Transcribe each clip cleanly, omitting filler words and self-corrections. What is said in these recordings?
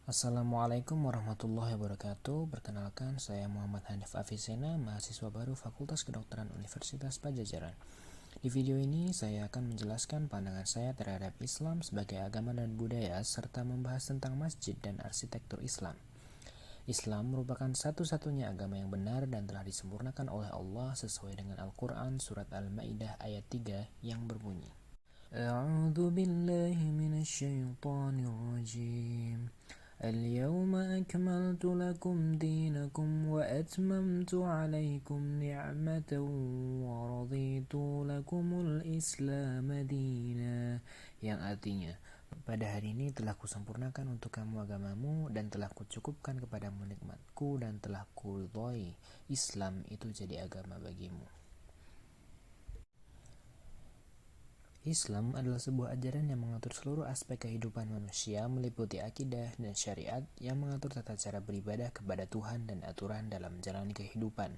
Assalamualaikum warahmatullahi wabarakatuh. Perkenalkan, saya Muhammad Hanif Afizena, mahasiswa baru Fakultas Kedokteran Universitas Pajajaran. Di video ini, saya akan menjelaskan pandangan saya terhadap Islam sebagai agama dan budaya, serta membahas tentang masjid dan arsitektur Islam. Islam merupakan satu-satunya agama yang benar dan telah disempurnakan oleh Allah sesuai dengan Al-Quran Surat Al-Ma'idah ayat 3 yang berbunyi, A'udzu billahi minasyaitonir rajim. اليوم أكملت لكم دينكم وأتممت عليكم نعمة ورضيت لكم الإسلام دينا, yang artinya, pada hari ini telah kusempurnakan untuk kamu agamamu dan telah kucukupkan kepadamu nikmatku dan telah kuridhoi Islam itu jadi agama bagimu. Islam adalah sebuah ajaran yang mengatur seluruh aspek kehidupan manusia, meliputi akidah dan syariat yang mengatur tata cara beribadah kepada Tuhan dan aturan dalam menjalani kehidupan.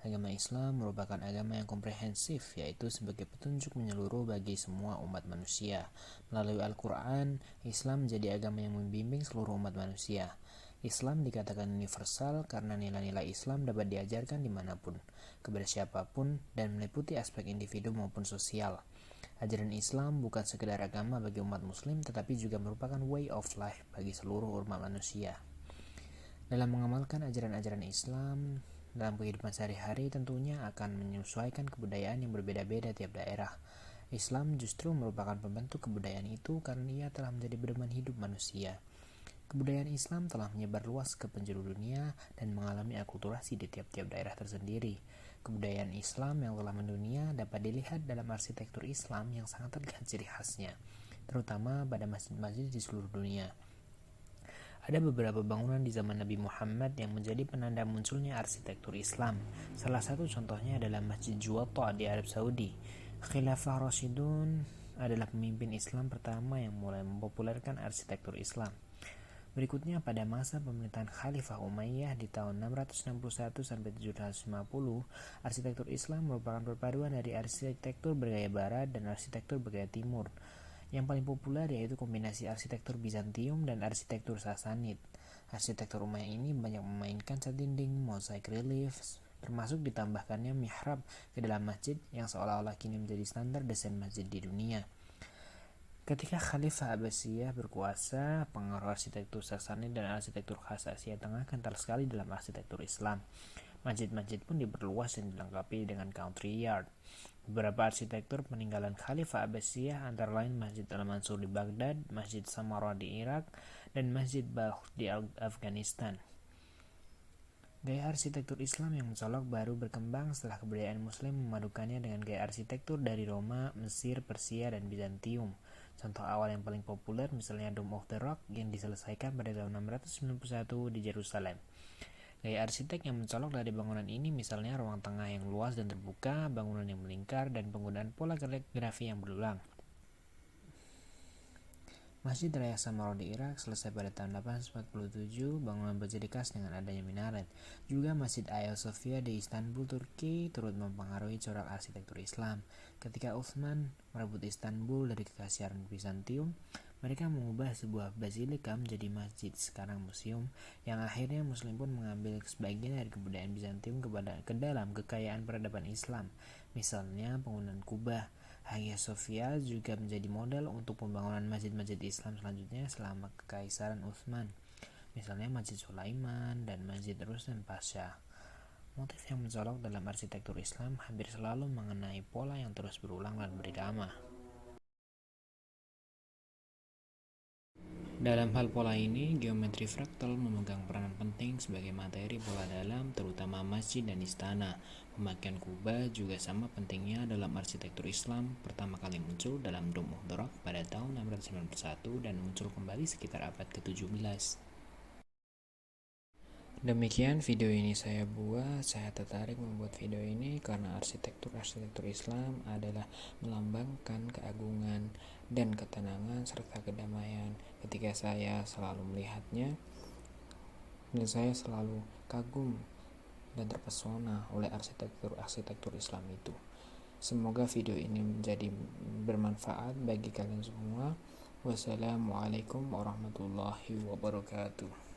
Agama Islam merupakan agama yang komprehensif, yaitu sebagai petunjuk menyeluruh bagi semua umat manusia. Melalui Al-Quran, Islam menjadi agama yang membimbing seluruh umat manusia. Islam dikatakan universal karena nilai-nilai Islam dapat diajarkan dimanapun, kepada siapapun, dan meliputi aspek individu maupun sosial. Ajaran Islam bukan sekedar agama bagi umat muslim, tetapi juga merupakan way of life bagi seluruh umat manusia. Dalam mengamalkan ajaran-ajaran Islam dalam kehidupan sehari-hari, tentunya akan menyesuaikan kebudayaan yang berbeda-beda tiap daerah. Islam justru merupakan pembentuk kebudayaan itu karena ia telah menjadi pedoman hidup manusia. Kebudayaan Islam telah menyebar luas ke penjuru dunia dan mengalami akulturasi di tiap-tiap daerah tersendiri. Kebudayaan Islam yang telah mendunia dapat dilihat dalam arsitektur Islam yang sangat terlihat ciri khasnya, terutama pada masjid-masjid di seluruh dunia. Ada beberapa bangunan di zaman Nabi Muhammad yang menjadi penanda munculnya arsitektur Islam. Salah satu contohnya adalah Masjid Juwata di Arab Saudi. Khilafah Rasyidun adalah pemimpin Islam pertama yang mulai mempopulerkan arsitektur Islam. Berikutnya, pada masa pemerintahan Khalifah Umayyah di tahun 661-750, arsitektur Islam merupakan perpaduan dari arsitektur bergaya barat dan arsitektur bergaya timur. Yang paling populer yaitu kombinasi arsitektur Bizantium dan arsitektur Sasanid. Arsitektur Umayyah ini banyak memainkan cat dinding, mozaik relief, termasuk ditambahkannya mihrab ke dalam masjid yang seolah-olah kini menjadi standar desain masjid di dunia. Ketika Khalifah Abbasiyah berkuasa, pengaruh arsitektur Sasanid dan arsitektur khas Asia Tengah kental sekali dalam arsitektur Islam. Masjid-masjid pun diperluas dan dilengkapi dengan country yard. Beberapa arsitektur peninggalan Khalifah Abbasiyah antara lain Masjid Al-Mansur di Baghdad, Masjid Samarra di Irak, dan Masjid Balkh di Afghanistan. Gaya arsitektur Islam yang mencolok baru berkembang setelah kebudayaan Muslim memadukannya dengan gaya arsitektur dari Roma, Mesir, Persia, dan Bizantium. Contoh awal yang paling populer misalnya Dome of the Rock yang diselesaikan pada tahun 691 di Yerusalem. Gaya arsitek yang mencolok dari bangunan ini misalnya ruang tengah yang luas dan terbuka, bangunan yang melingkar, dan penggunaan pola kaligrafi yang berulang. Masjid Raya Samarra di Irak selesai pada tahun 847, bangunan berciri khas dengan adanya minaret. Juga Masjid Hagia Sophia di Istanbul, Turki turut mempengaruhi corak arsitektur Islam. Ketika Utsman merebut Istanbul dari kekaisaran Bizantium, mereka mengubah sebuah basilika menjadi masjid, sekarang museum, yang akhirnya Muslim pun mengambil sebagian dari kebudayaan Bizantium ke dalam kekayaan peradaban Islam. Misalnya penggunaan kubah. Hagia Sophia juga menjadi model untuk pembangunan masjid-masjid Islam selanjutnya selama Kekaisaran Utsman, misalnya Masjid Sulaiman dan Masjid Rustem Pasha. Motif yang mencolok dalam arsitektur Islam hampir selalu mengenai pola yang terus berulang dan berirama. Dalam hal pola ini, geometri fraktal memegang peranan penting sebagai materi pola dalam, terutama masjid dan istana. Pemakaian kubah juga sama pentingnya dalam arsitektur Islam, pertama kali muncul dalam Dome of the Rock pada tahun 691 dan muncul kembali sekitar abad ke-17. Demikian video ini saya buat. Saya tertarik membuat video ini karena arsitektur Islam adalah melambangkan keagungan dan ketenangan serta kedamaian. Ketika saya selalu melihatnya, dan saya selalu kagum dan terpesona oleh arsitektur Islam itu. Semoga video ini menjadi bermanfaat bagi kalian semua Wassalamualaikum warahmatullahi wabarakatuh.